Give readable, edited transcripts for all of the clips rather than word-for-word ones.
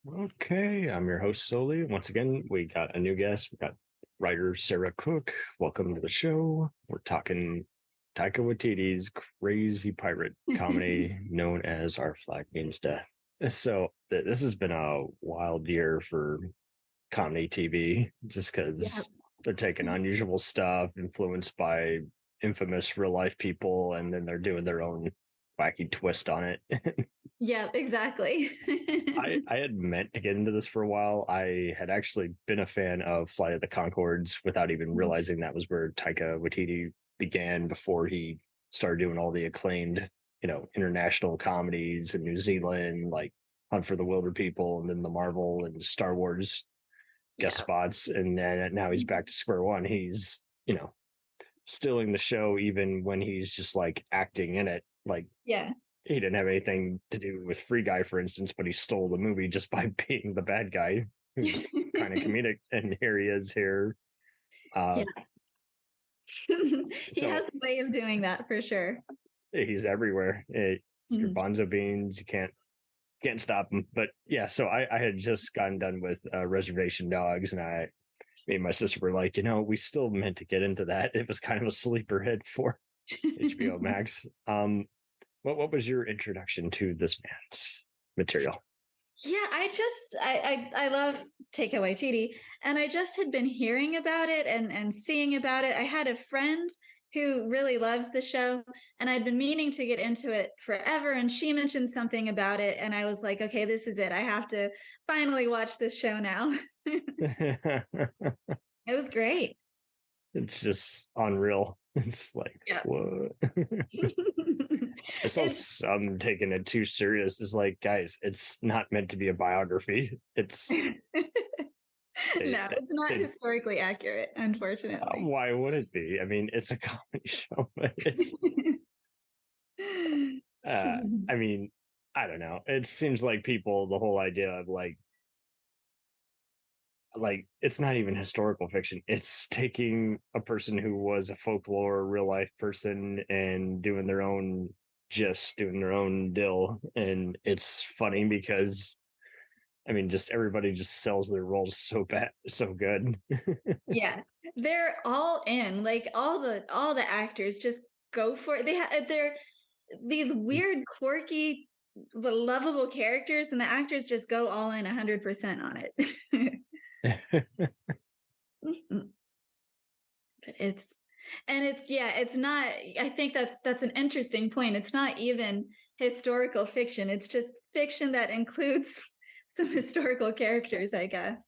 Okay, I'm your host, Soli. Once again, we got a new guest. We got writer Sarah Cooke. Welcome to the show. We're talking Taika Waititi's crazy pirate comedy known as Our Flag Means Death. So, this has been a wild year for comedy TV just Yeah. because they're taking unusual stuff influenced by infamous real life people and then they're doing their own wacky twist on it. Yeah, exactly. I had meant to get into this for a while. I had actually been a fan of Flight of the Conchords without even realizing that was where Taika Waititi began before he started doing all the acclaimed, international comedies in New Zealand, like Hunt for the Wilder People, and then the Marvel and Star Wars guest Yeah. spots. And then now he's back to square one. He's, stealing the show even when he's just like acting in it. Like, Yeah. he didn't have anything to do with Free Guy, for instance, but he stole the movie just by being the bad guy, who's kind of comedic. And here he is here. Yeah. He So has a way of doing that for sure. he's everywhere. It's your Mhm. Bonzo Beans. You can't stop him. But yeah, so I had just gotten done with Reservation Dogs, and me and my sister were like, we still meant to get into that. It was kind of a sleeper hit for HBO Max. What was your introduction to this man's material? Yeah, I love Taika Waititi, and I just had been hearing about it and seeing about it. I had a friend who really loves the show, and I'd been meaning to get into it forever, and she mentioned something about it, and I was like, okay, this is it. I have to finally watch this show now. It was great. It's just unreal. It's like, Yeah. what? I saw some taking it too serious. It's like, guys, it's not meant to be a biography. It's No, it's not historically accurate, unfortunately. why would it be? I mean, it's a comedy show, but it's I mean, I don't know. It seems like the whole idea of like it's not even historical fiction. It's taking a person who was a folklore real life person and doing their own dill. And it's funny because I mean, just everybody just sells their roles so bad, so good. Yeah, they're all in. Like all the actors just go for it. They're these weird, quirky, but lovable characters, and the actors just go all in 100% on it. But it's not. I think that's an interesting point. It's not even historical fiction. It's just fiction that includes some historical characters, I guess.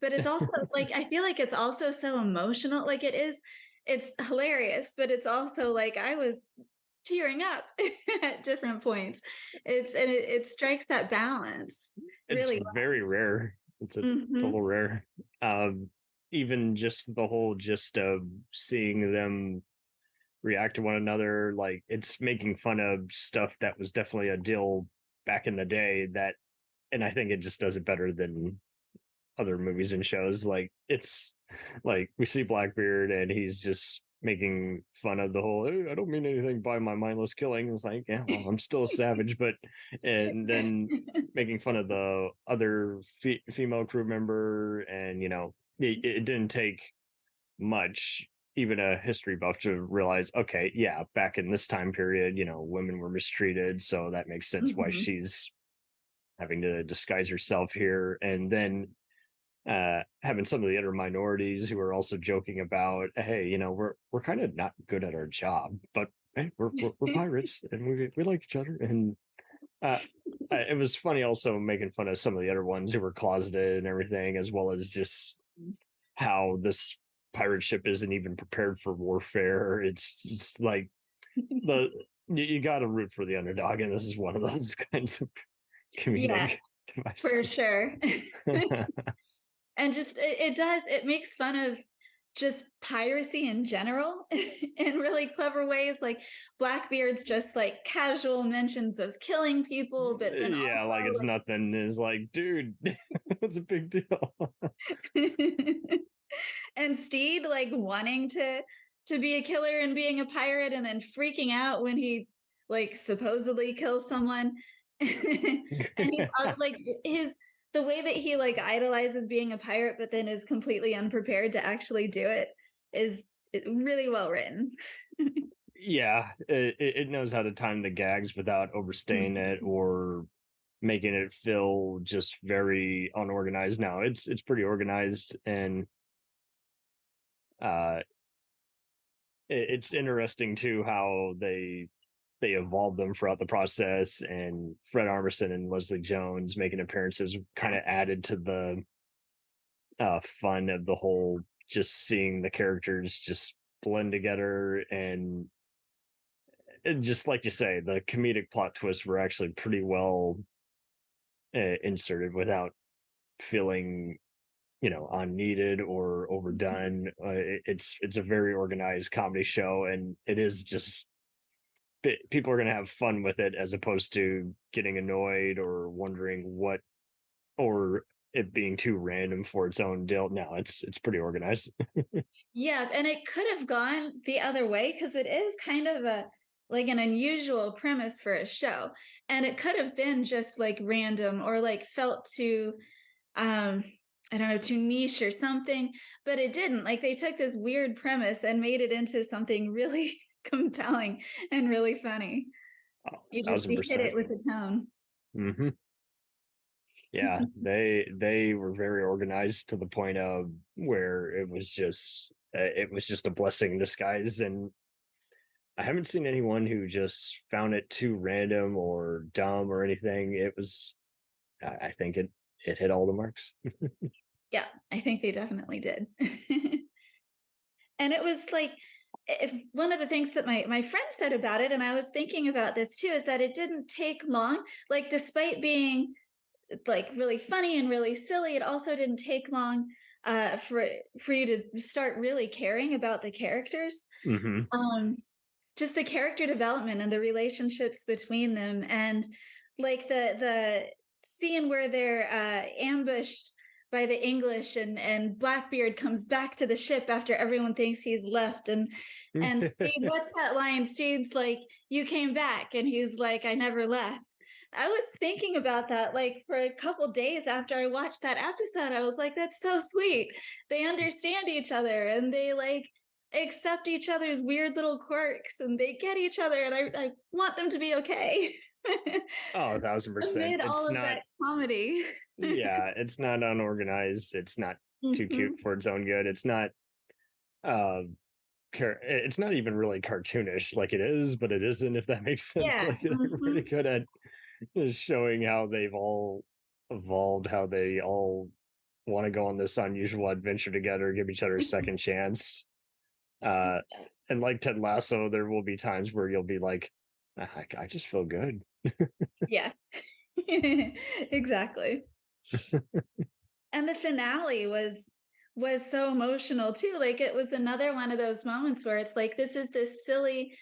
But it's also like I feel like it's also so emotional. Like it's hilarious, but it's also like I was tearing up at different points. It strikes that balance It's really very rare. It's a well. total rare. Um, Even just the whole gist of seeing them react to one another, like it's making fun of stuff that was definitely a deal back in the day. And I think it just does it better than other movies and shows. Like it's like we see Blackbeard and he's just making fun of the whole I don't mean anything by my mindless killing. It's like, yeah, well, I'm still a savage, but and then making fun of the other female crew member, and it didn't take much, even a history buff, to realize, okay, yeah, back in this time period, women were mistreated, so that makes sense why she's having to disguise herself here. And then having some of the other minorities who are also joking about, hey, we're kind of not good at our job, but hey, we're pirates and we like each other. And it was funny also making fun of some of the other ones who were closeted and everything, as well as just how this pirate ship isn't even prepared for warfare. It's just like you got to root for the underdog, and this is one of those kinds of comedic devices. For sure. And just it makes fun of just piracy in general in really clever ways. Like Blackbeard's just like casual mentions of killing people, but then also, like it's nothing. Is like, dude, it's a big deal. And Steed like wanting to be a killer and being a pirate, and then freaking out when he like supposedly kills someone. And he's like the way that he like idolizes being a pirate, but then is completely unprepared to actually do it is really well written. Yeah, it knows how to time the gags without overstaying it or making it feel just very unorganized. Now it's pretty organized, and uh it's interesting too how they evolved them throughout the process, and Fred Armisen and Leslie Jones making appearances kind of added to the fun of the whole, just seeing the characters just blend together. And just like you say, the comedic plot twists were actually pretty well inserted without feeling, unneeded or overdone. It's a very organized comedy show, and it is just people are going to have fun with it, as opposed to getting annoyed or wondering what, or it being too random for its own deal. No, it's pretty organized. Yeah, and it could have gone the other way because it is kind of a like an unusual premise for a show. And it could have been just like random or like felt too I don't know, too niche or something, but it didn't. Like they took this weird premise and made it into something really compelling and really funny. Oh, You hit 1000%. it with the tone. Mm-hmm. Yeah, they were very organized to the point of where it was just a blessing in disguise. And I haven't seen anyone who just found it too random or dumb or anything. I think it hit all the marks. Yeah, I think they definitely did. And it was like one of the things that my friend said about it, and I was thinking about this too, is that it didn't take long. Like despite being like really funny and really silly, it also didn't take long for you to start really caring about the characters. Mm-hmm. Just the character development and the relationships between them, and like the scene where they're ambushed by the English, and Blackbeard comes back to the ship after everyone thinks he's left, and Steed, what's that line? Steed's like, "You came back," and he's like, "I never left." I was thinking about that like for a couple days after I watched that episode. I was like, that's so sweet. They understand each other, and they like accept each other's weird little quirks, and they get each other, and I want them to be okay. Oh, 1000%. Amid all It's of not. that comedy. Yeah, it's not unorganized. It's not too Mhm. cute for its own good. It's not. Uh, it's not even really cartoonish, like it is, but it isn't. If that makes sense. Yeah. Like they're Mhm. pretty good at showing how they've all evolved, how they all want to go on this unusual adventure together, give each other a second chance. Uh, and like Ted Lasso, there will be times where you'll be like, I just feel good. Yeah. Exactly. And the finale was so emotional too. Like it was another one of those moments where it's like this is this silly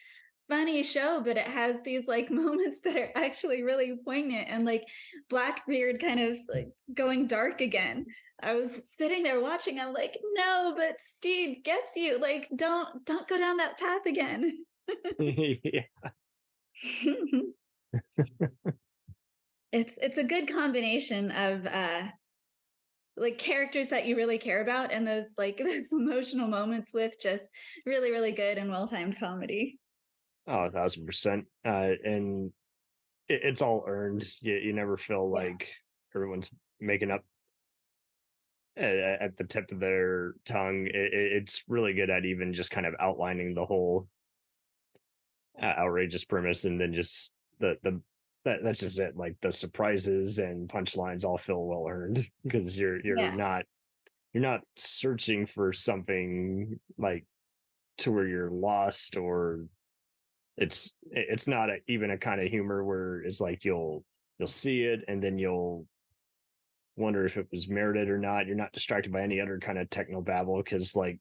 funny show, but it has these like moments that are actually really poignant, and like Blackbeard kind of like going dark again. I was sitting there watching, I'm like, no, but Steve gets you. Like, don't go down that path again. Yeah. It's a good combination of like characters that you really care about, and those like those emotional moments with just really, really good and well-timed comedy. Oh, 1000%. And it's all earned. You never feel Yeah. like everyone's making up at the tip of their tongue. It's really good at even just kind of outlining the whole outrageous premise, and then just that's just it. Like the surprises and punchlines all feel well earned, because Yeah. you're not searching for something like to where you're lost, or it's not even a kind of humor where it's like you'll see it and then you'll wonder if it was merited or not. You're not distracted by any other kind of techno babble, because like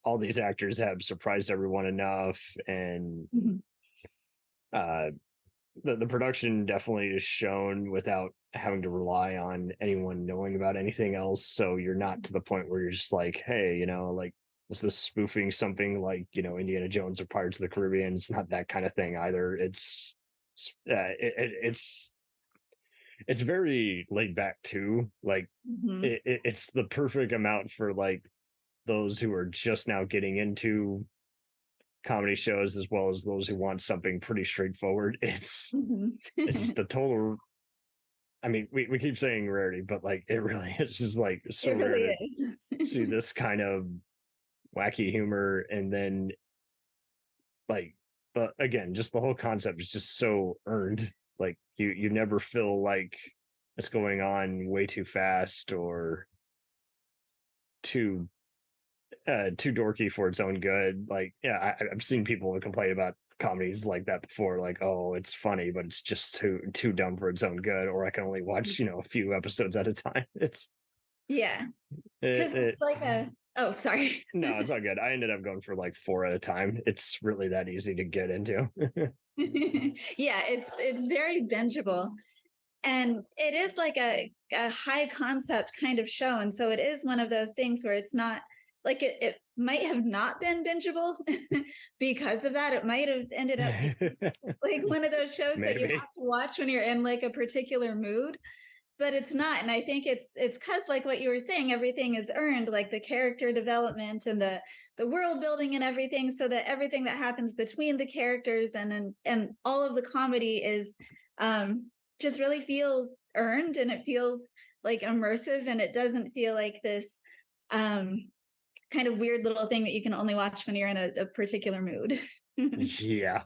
all these actors have surprised everyone enough. And Mhm. uh the production definitely is shown without having to rely on anyone knowing about anything else, so you're not to the point where you're just like, hey, like is this spoofing something like, Indiana Jones or Pirates of the Caribbean? It's not that kind of thing either. It's very laid back too. Like it's the perfect amount for like those who are just now getting into comedy shows, as well as those who want something pretty straightforward. It's just a total. I mean, we keep saying rarity, but like it really is just like so It rare really to is. see this kind of wacky humor, and then like, but again, just the whole concept is just so earned. Like you never feel like it's going on way too fast or too too dorky for its own good. Like, yeah, I've seen people complain about comedies like that before, like, oh, it's funny, but it's just too dumb for its own good, or I can only watch a few episodes at a time. Yeah, because It it's like a. Oh, sorry. no, it's all good. I ended up going for like 4 at a time. It's really that easy to get into. Yeah, it's very bingeable, and it is like a high concept kind of show, and so it is one of those things where it's not like it might have not been bingeable because of that. It might have ended up like one of those shows that you have Maybe. to watch when you're in like a particular mood, but it's not. And I think it's because like what you were saying, everything is earned, like the character development and the world building and everything, so that everything that happens between the characters and all of the comedy is just really feels earned, and it feels like immersive, and it doesn't feel like this kind of weird little thing that you can only watch when you're in a particular mood. Yeah.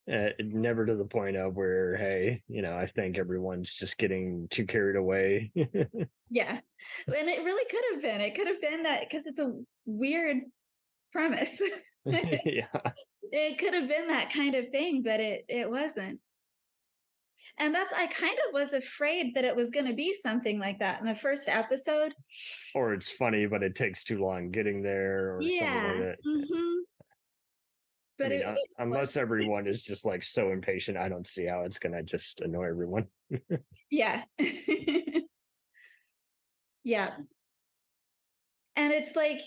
Never to the point of where, hey, I think everyone's just getting too carried away. Yeah. And it really could have been. It could have been that because it's a weird premise. Yeah. It could have been that kind of thing, but it wasn't. And that's I kind of was afraid that it was going to be something like that in the first episode. Or it's funny, but it takes too long getting there, or something like Yeah. that. I But mean, it was. unless everyone is just like so impatient, I don't see how it's gonna just annoy everyone. Yeah. Yeah. And it's like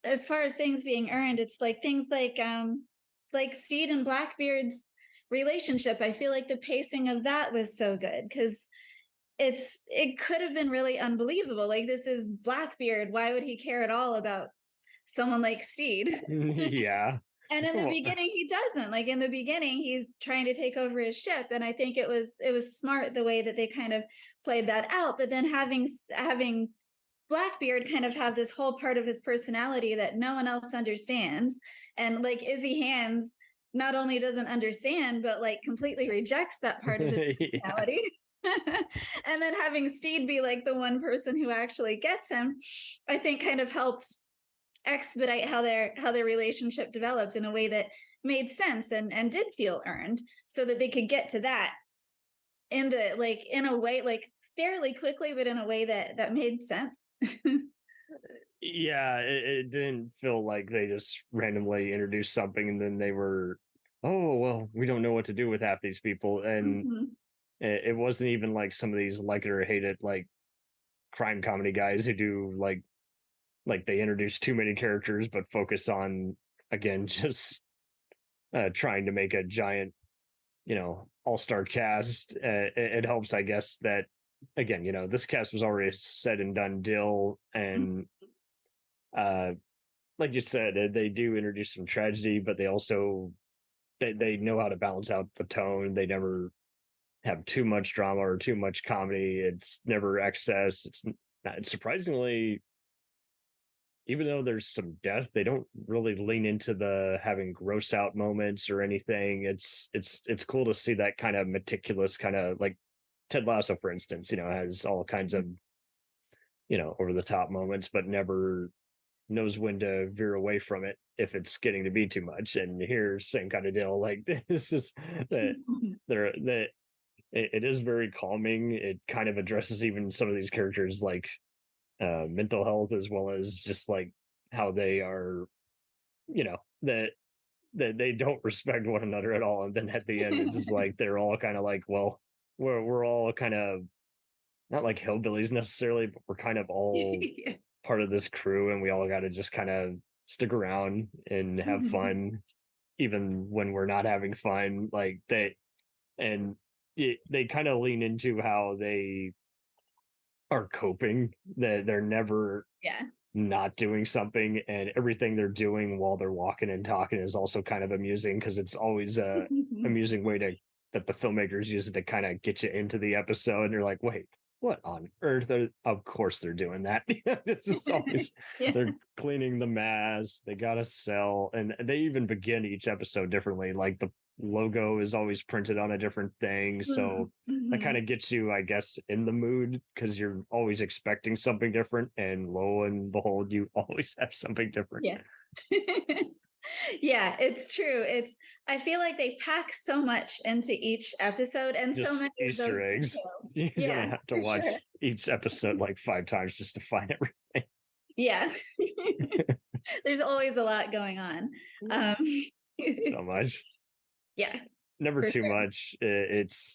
as far as things being earned, it's like things like Steed and Blackbeard's relationship. I feel like the pacing of that was so good because it could have been really unbelievable. Like, this is Blackbeard, why would he care at all about someone like Steed? Yeah. And in the beginning he doesn't. Like, in the beginning he's trying to take over his ship, and I think it was smart the way that they kind of played that out. But then having Blackbeard kind of have this whole part of his personality that no one else understands, and like Izzy Hands not only doesn't understand but like completely rejects that part of his personality. Yeah. And then having Steed be like the one person who actually gets him, I think kind of helped expedite how their relationship developed in a way that made sense and did feel earned, so that they could get to that in a way like fairly quickly, but in a way that made sense. Yeah, it didn't feel like they just randomly introduced something and then they were, oh well, we don't know what to do with half these people, and it wasn't even like some of these like it or hate it like crime comedy guys who do like they introduce too many characters but focus on, again, just trying to make a giant all-star cast. It helps, I guess, that again, this cast was already a said and done deal, and uh like you said, they do introduce some tragedy, but they also they know how to balance out the tone. They never have too much drama or too much comedy. It's never excess. It's surprisingly, even though there's some death, they don't really lean into the having gross out moments or anything. It's cool to see that kind of meticulous kind of like Ted Lasso, for instance, has all kinds of over the top moments, but never knows when to veer away from it if it's getting to be too much. And here, same kind of deal. Like, this is that that it is very calming. It kind of addresses even some of these characters like mental health, as well as just like how they are, that they don't respect one another at all. And then at the end, it's just like they're all kind of like, well, we're all kind of not like hillbillies necessarily, but we're kind of all Yeah. part of this crew, and we all got to just kind of stick around and have fun, even when we're not having fun. Like they kind of lean into how they are coping. That they're never Yeah. not doing something, and everything they're doing while they're walking and talking is also kind of amusing because it's always a amusing way to that the filmmakers use it to kind of get you into the episode. And you're like, wait, what on earth? Of course they're doing that. This is always Yeah. they're cleaning the mask. They gotta sell, and they even begin each episode differently. Like the logo is always printed on a different thing, so that kind of gets you, I guess, in the mood because you're always expecting something different, and lo and behold, you always have something different. Yeah. Yeah, it's true. I feel like they pack so much into each episode, and so Just many of Easter those eggs. details. You're gonna Yeah, have to for watch sure. each episode like 5 times just to find everything. Yeah. There's always a lot going on. Um, So much. yeah, Never for too sure. much.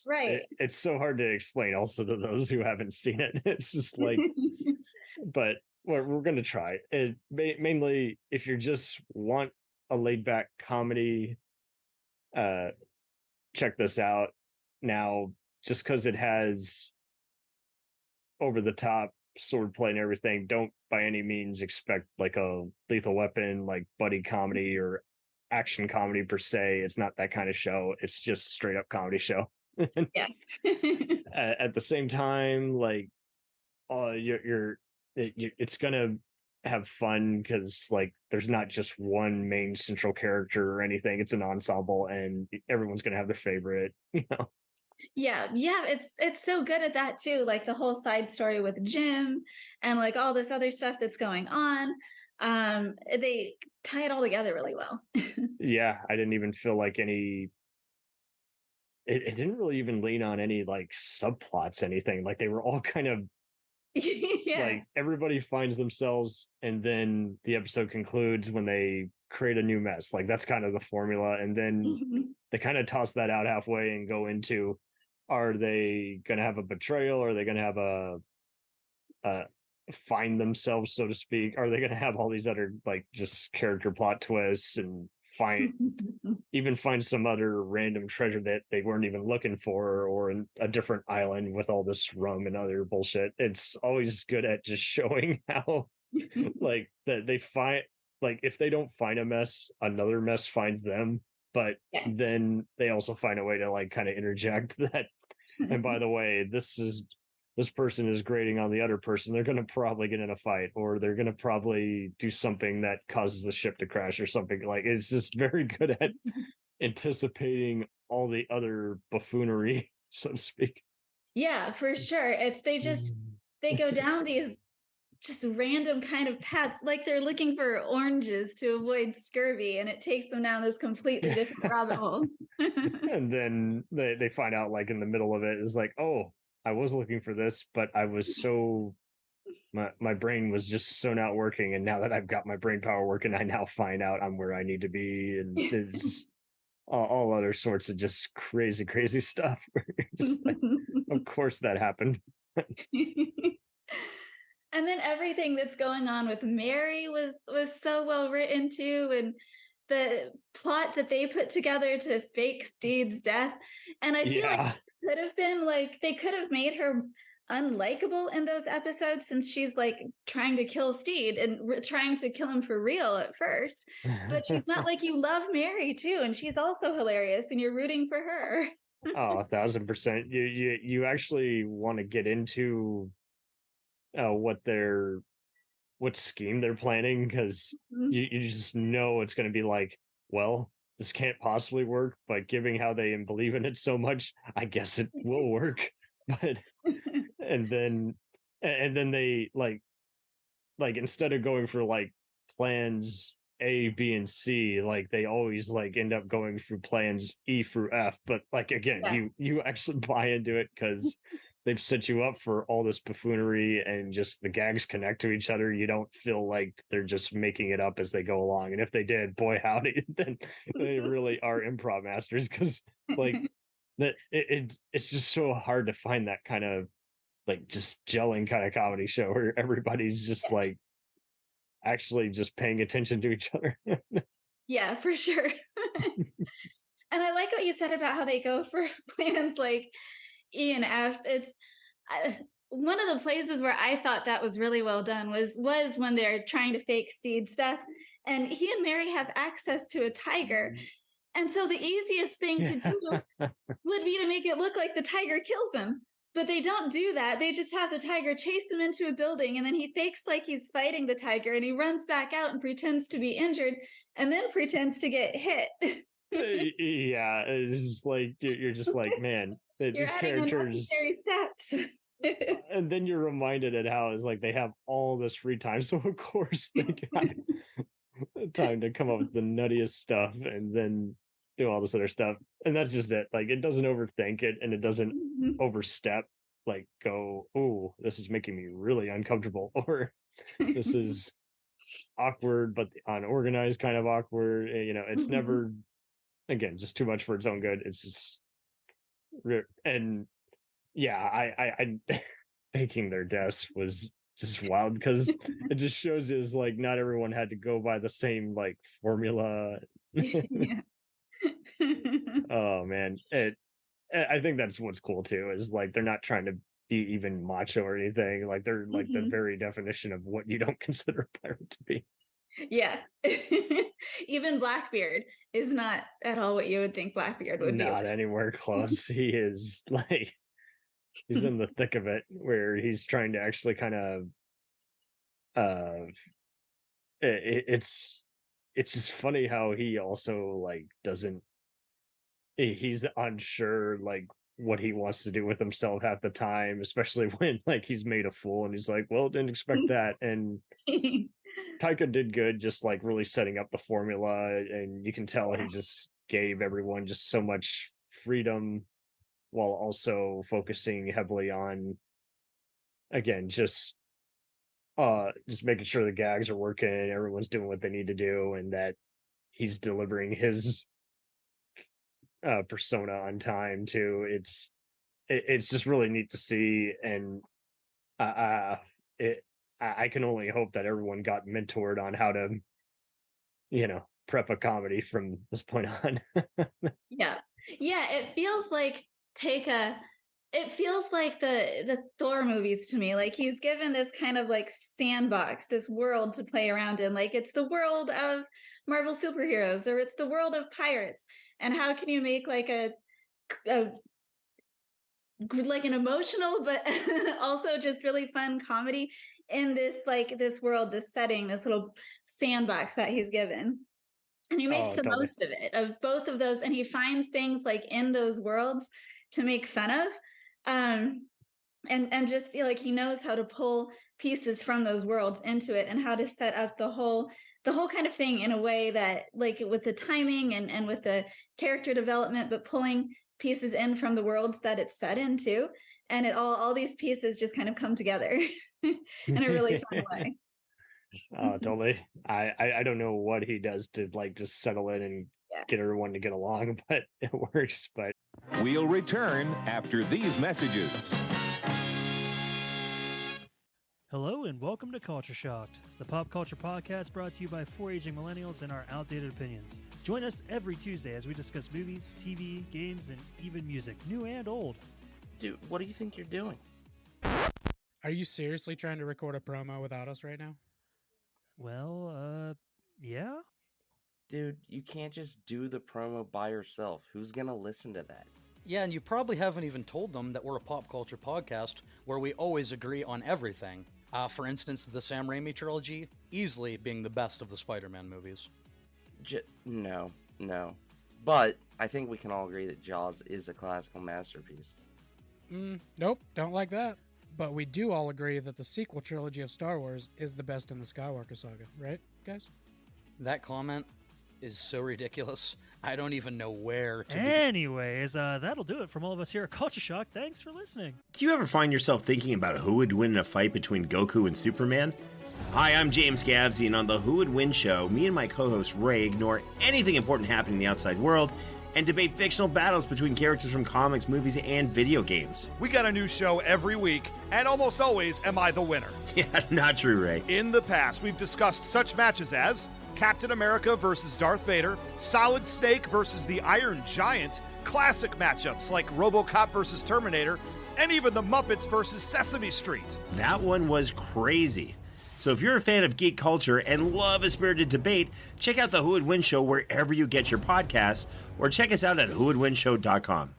Right. It's so hard to explain also to those who haven't seen it. It's just like, but we're gonna try it. Mainly if you just want a laid back comedy, uh check this out. Now, just because it has over the top swordplay and everything, don't by any means expect like a Lethal Weapon, like buddy comedy or action comedy per se. It's not that kind of show. It's just straight up comedy show. Yeah. At the same time, like, it's gonna have fun because like there's not just one main central character or anything. It's an ensemble, and everyone's gonna have their favorite. Yeah, yeah, it's so good at that too. Like the whole side story with Jim and like all this other stuff that's going on. They tie it all together really well. Yeah, I didn't even feel like any. It didn't really even lean on any like subplots, anything. Like they were all kind of Yeah. like everybody finds themselves, and then the episode concludes when they create a new mess. Like that's kind of the formula, and then they kind of toss that out halfway and go into, are they going to have a betrayal? Are they going to have a find themselves, so to speak? Are they going to have all these other like just character plot twists and find some other random treasure that they weren't even looking for, or a different island with all this rum and other bullshit? It's always good at just showing how like that they find, like if they don't find a mess, another mess finds them, but Yeah. then they also find a way to like kind of interject that, and by the way, this person is grating on the other person. They're going to probably get in a fight, or they're going to probably do something that causes the ship to crash or something. Like it's just very good at anticipating all the other buffoonery, so to speak. Yeah, for sure. They go down these just random kind of paths, like they're looking for oranges to avoid scurvy, and it takes them down this completely different rabbit hole. And then they find out like in the middle of it is like, oh, I was looking for this, but I was so my brain was just so not working, and now that I've got my brain power working, I now find out I'm where I need to be, and it's all other sorts of just crazy stuff. Just like, of course that happened. And then everything that's going on with Mary was so well written too, and the plot that they put together to fake Steed's death. And I feel like it could have been like they could have made her unlikable in those episodes, since she's like trying to kill Steed and trying to kill him for real at first. But she's not. Like, you love Mary too, and she's also hilarious, and you're rooting for her. Oh, 1,000%. You actually want to get into what scheme they're planning, because you just know it's going to be like, well, this can't possibly work, but given how they believe in it so much, I guess it will work. But and then they like instead of going for like plans A, B, and C, like they always like end up going through plans E through F. But like again, Yeah. you actually buy into it because they've set you up for all this buffoonery, and just the gags connect to each other. You don't feel like they're just making it up as they go along. And if they did, boy howdy, then they really are improv masters, because like it's just so hard to find that kind of like just gelling kind of comedy show where everybody's just like actually just paying attention to each other. Yeah, for sure. And I like what you said about how they go for plans like E and F. It's one of the places where I thought that was really well done was when they're trying to fake Steed's death, and he and Mary have access to a tiger. And so the easiest thing to do would be to make it look like the tiger kills him. But they don't do that. They just have the tiger chase him into a building, and then he fakes like he's fighting the tiger, and he runs back out and pretends to be injured, and then pretends to get hit. Yeah, it's just like you're just like, man, You're adding unnecessary steps. And then you're reminded at how it's like they have all this free time, so of course they got time to come up with the nuttiest stuff and then do all this other stuff. And that's just it. Like, it doesn't overthink it, and it doesn't overstep, like go, oh, this is making me really uncomfortable, or this is awkward but unorganized kind of awkward. It's never, again, just too much for its own good. It's just, and yeah, I faking their deaths was just wild, because it just shows is like not everyone had to go by the same like formula. Oh man, I think that's what's cool too, is like they're not trying to be even macho or anything. Like they're like the very definition of what you don't consider a pirate to be. Yeah. Even Blackbeard is not at all what you would think Blackbeard would be. Not anywhere close. He is like, he's in the thick of it, where he's trying to actually kind of it's just funny how he also like doesn't, he's unsure like what he wants to do with himself half the time, especially when like he's made a fool, and he's like, well, didn't expect that. And Taika did good, just like really setting up the formula, and you can tell he just gave everyone just so much freedom, while also focusing heavily on, again, just making sure the gags are working, everyone's doing what they need to do, and that he's delivering his persona on time too. It's just really neat to see, and I can only hope that everyone got mentored on how to, prep a comedy from this point on. Yeah, it feels like Taika. It feels like the Thor movies to me. Like he's given this kind of like sandbox, this world to play around in. Like it's the world of Marvel superheroes, or it's the world of pirates. And how can you make like like an emotional but also just really fun comedy in this world, this setting, this little sandbox that he's given? And he makes the most of it, of both of those, and he finds things like in those worlds to make fun of. And just like he knows how to pull pieces from those worlds into it, and how to set up the whole kind of thing in a way that, like, with the timing and with the character development, but pulling pieces in from the worlds that it's set into, and it all these pieces just kind of come together in a really fun way. Oh, totally. I don't know what he does to like just settle in and get everyone to get along, but it works. But we'll return after these messages. Hello and welcome to Culture Shocked, the pop culture podcast brought to you by four aging millennials and our outdated opinions. Join us every Tuesday as we discuss movies, TV, games, and even music, new and old. Dude, what do you think you're doing? Are you seriously trying to record a promo without us right now? Well, yeah. Dude, you can't just do the promo by yourself. Who's gonna listen to that? Yeah, and you probably haven't even told them that we're a pop culture podcast where we always agree on everything. For instance, the Sam Raimi trilogy, easily being the best of the Spider-Man movies. No. But I think we can all agree that Jaws is a classical masterpiece. Nope, don't like that. But we do all agree that the sequel trilogy of Star Wars is the best in the Skywalker saga, right, guys? That comment is so ridiculous. I don't even know where to begin. Anyways, that'll do it from all of us here at Culture Shock. Thanks for listening. Do you ever find yourself thinking about who would win in a fight between Goku and Superman? Hi, I'm James Gavsey, and on the Who Would Win show, me and my co-host Ray ignore anything important happening in the outside world and debate fictional battles between characters from comics, movies, and video games. We got a new show every week, and almost always am I the winner. Yeah, not true, Ray. In the past, we've discussed such matches as Captain America versus Darth Vader, Solid Snake versus the Iron Giant, classic matchups like RoboCop versus Terminator, and even the Muppets versus Sesame Street. That one was crazy. So if you're a fan of geek culture and love a spirited debate, check out the Who Would Win Show wherever you get your podcasts, or check us out at whowouldwinshow.com.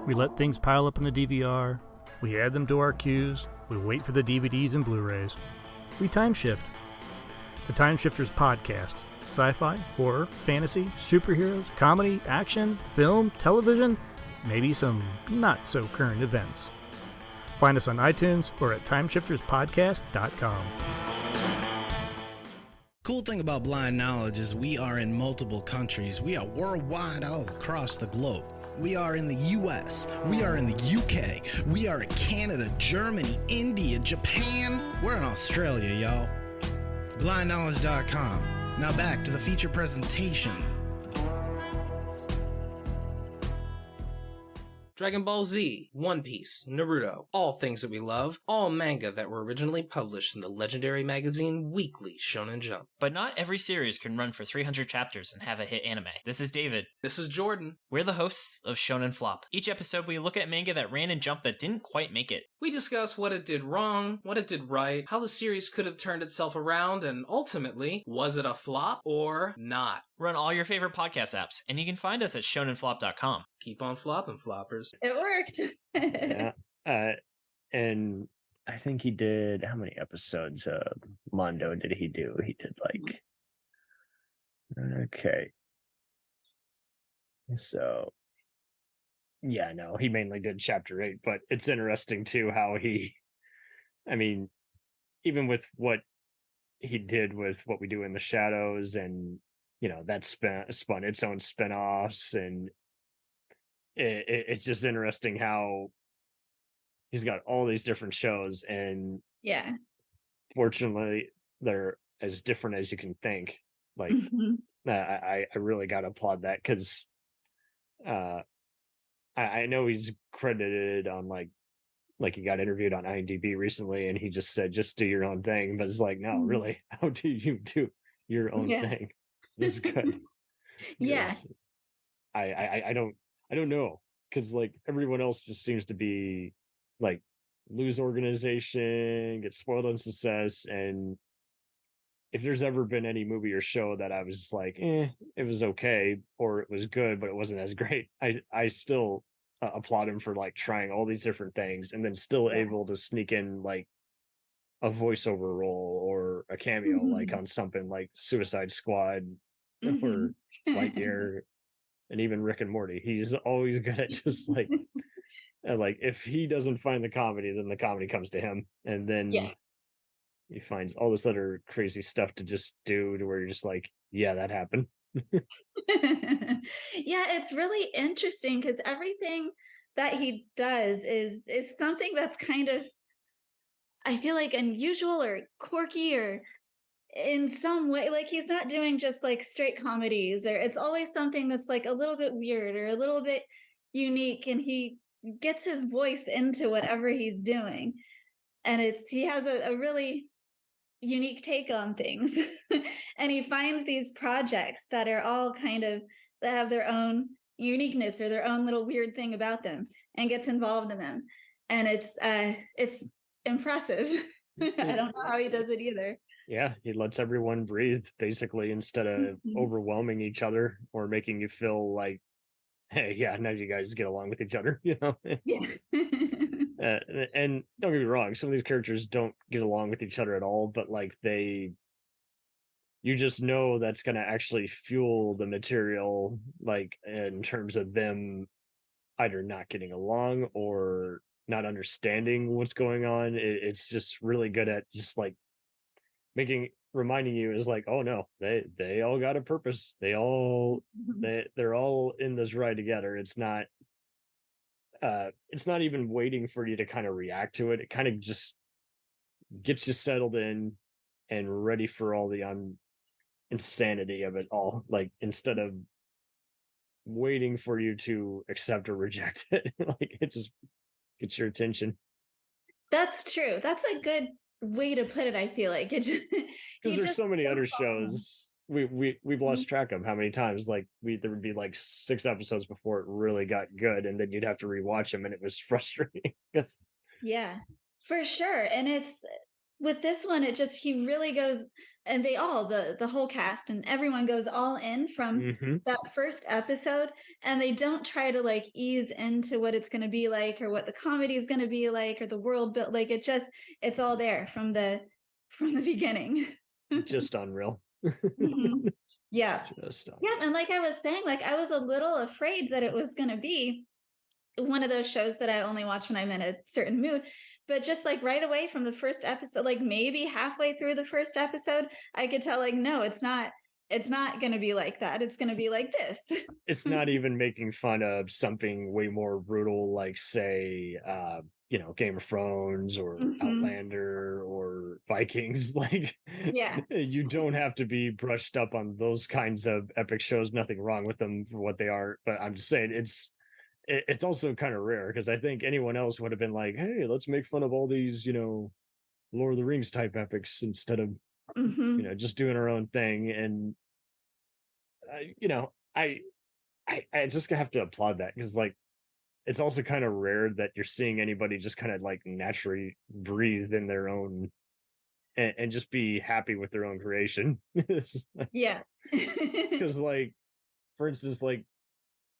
We let things pile up in the DVR, we add them to our queues, we wait for the DVDs and Blu-rays. We time shift. The Time Shifters Podcast. Sci-fi, horror, fantasy, superheroes, comedy, action, film, television, maybe some not-so-current events. Find us on iTunes or at timeshifterspodcast.com. Cool thing about Blind Knowledge is we are in multiple countries. We are worldwide all across the globe. We are in the US, we are in the UK, we are in Canada, Germany, India, Japan. We're in Australia, y'all. BlindKnowledge.com. Now back to the feature presentation. Dragon Ball Z, One Piece, Naruto, all things that we love, all manga that were originally published in the legendary magazine Weekly Shonen Jump. But not every series can run for 300 chapters and have a hit anime. This is David. This is Jordan. We're the hosts of Shonen Flop. Each episode we look at manga that ran in Jump that didn't quite make it. We discuss what it did wrong, what it did right, how the series could have turned itself around, and ultimately, was it a flop or not? Run all your favorite podcast apps, and you can find us at shonenflop.com. Keep on flopping, floppers. It worked. Yeah. And I think he did, how many episodes of Mondo did he do? He did okay. So, yeah, no, he mainly did chapter 8, but it's interesting too how even with what he did with What We Do in the Shadows, and that spun its own spin-offs, and it's just interesting how he's got all these different shows, and yeah, fortunately they're as different as you can think. I really gotta applaud that, because I know he's credited on like he got interviewed on IMDb recently, and he just said, just do your own thing. But it's like, no, really, how do you do your own thing? This is good. Yeah. I don't know, because like everyone else just seems to be like lose organization, get spoiled on success, and if there's ever been any movie or show that I was like, it was okay, or it was good, but it wasn't as great, I still applaud him for like trying all these different things and then still able to sneak in like a voiceover role or a cameo, like on something like Suicide Squad or Lightyear, and even Rick and Morty. He's always good at just like, like if he doesn't find the comedy, then the comedy comes to him, and then he finds all this other crazy stuff to just do, to where you're just like, yeah, that happened. Yeah, it's really interesting because everything that he does is something that's kind of, I feel like, unusual or quirky, or in some way, like he's not doing just like straight comedies, or it's always something that's like a little bit weird or a little bit unique, and he gets his voice into whatever he's doing, and he has a really unique take on things. And he finds these projects that are all that have their own uniqueness or their own little weird thing about them, and gets involved in them, and it's impressive. I don't know how he does it either. Yeah, he lets everyone breathe, basically, instead of overwhelming each other or making you feel like, hey, yeah, now you guys get along with each other, Yeah. And don't get me wrong, some of these characters don't get along with each other at all, but like you just know that's going to actually fuel the material, like in terms of them either not getting along or not understanding what's going on. It's just really good at just like reminding you is like, oh no, they all got a purpose. They're all in this ride together. It's not even waiting for you to kind of react to it. It kind of just gets you settled in and ready for all the insanity of it all. Like, instead of waiting for you to accept or reject it, like, it just gets your attention. That's true. That's a good way to put it. I feel like it just Because there's so many other shows we've lost track of how many times, like, there would be like 6 episodes before it really got good, and then you'd have to rewatch them, and it was frustrating. Yeah, for sure. And it's with this one, it just he really goes, and they all the whole cast and everyone goes all in from that first episode, and they don't try to like ease into what it's going to be like or what the comedy is going to be like or the world built. Like it's all there from the beginning. Just unreal. Yeah. Yeah, and like I was saying, like I was a little afraid that it was going to be one of those shows that I only watch when I'm in a certain mood. But just like right away from the first episode, like maybe halfway through the first episode, I could tell like, no, it's not going to be like that. It's going to be like this. It's not even making fun of something way more brutal, like, say, Game of Thrones or Outlander or Vikings. Like, yeah, you don't have to be brushed up on those kinds of epic shows. Nothing wrong with them for what they are. But I'm just saying it's also kind of rare, because I think anyone else would have been like, hey, let's make fun of all these, Lord of the Rings type epics instead of, just doing our own thing. And, I just have to applaud that, because, like, it's also kind of rare that you're seeing anybody just kind of like naturally breathe in their own and just be happy with their own creation. Yeah. Because, like, for instance, like,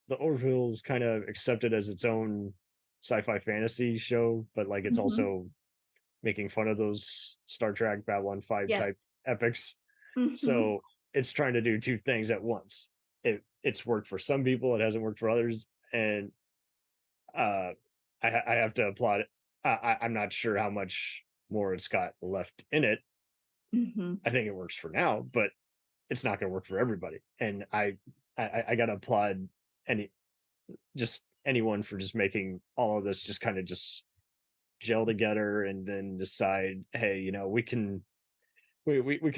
the Orville is kind of accepted as its own sci-fi fantasy show, but like it's also making fun of those Star Trek Babylon 5 type epics. So it's trying to do two things at once. It's worked for some people, it hasn't worked for others, and I have to applaud it. I'm not sure how much more it's got left in it. I think it works for now, but it's not going to work for everybody. And I got to applaud anyone for just making all of this just kind of just gel together, and then decide, hey, we can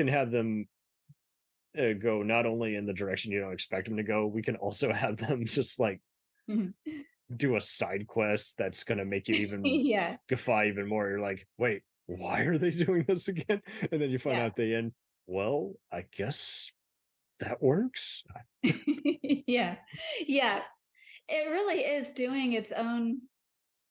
have them go not only in the direction you don't expect them to go, we can also have them just like do a side quest that's going to make you even guffaw even more. You're like, wait, why are they doing this again? And then you find out at the end, well, I guess that works. Yeah. It really is doing its own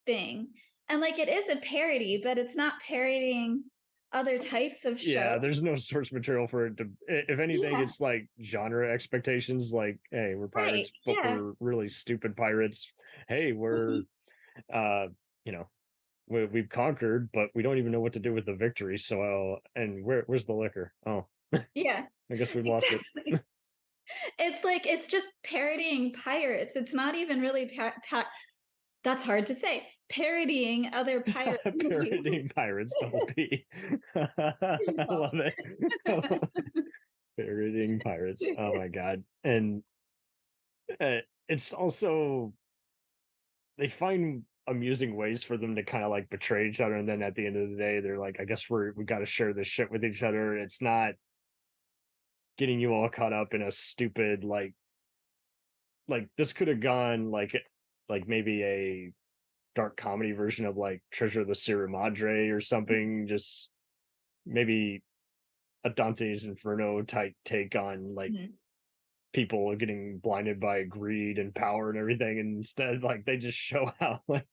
thing. And like it is a parody, but it's not parodying other types of shows. Yeah, there's no source material for it to, if anything, it's like genre expectations, like, hey, we're pirates, but we're really stupid pirates. Hey, we're we've conquered, but we don't even know what to do with the victory. So and where's the liquor? Oh, yeah, I guess we've lost it. It's like it's just parodying pirates. It's not even really that's hard to say. Parodying other pirate parodying pirates, double P. I love it. Parodying pirates. Oh my god. And it's also, they find amusing ways for them to kind of like betray each other, and then at the end of the day they're like, I guess we got to share this shit with each other. It's not getting you all caught up in a stupid like this could have gone like maybe a dark comedy version of like Treasure of the Sierra Madre or something, just maybe a Dante's Inferno type take on like people getting blinded by greed and power and everything, and instead like they just show how like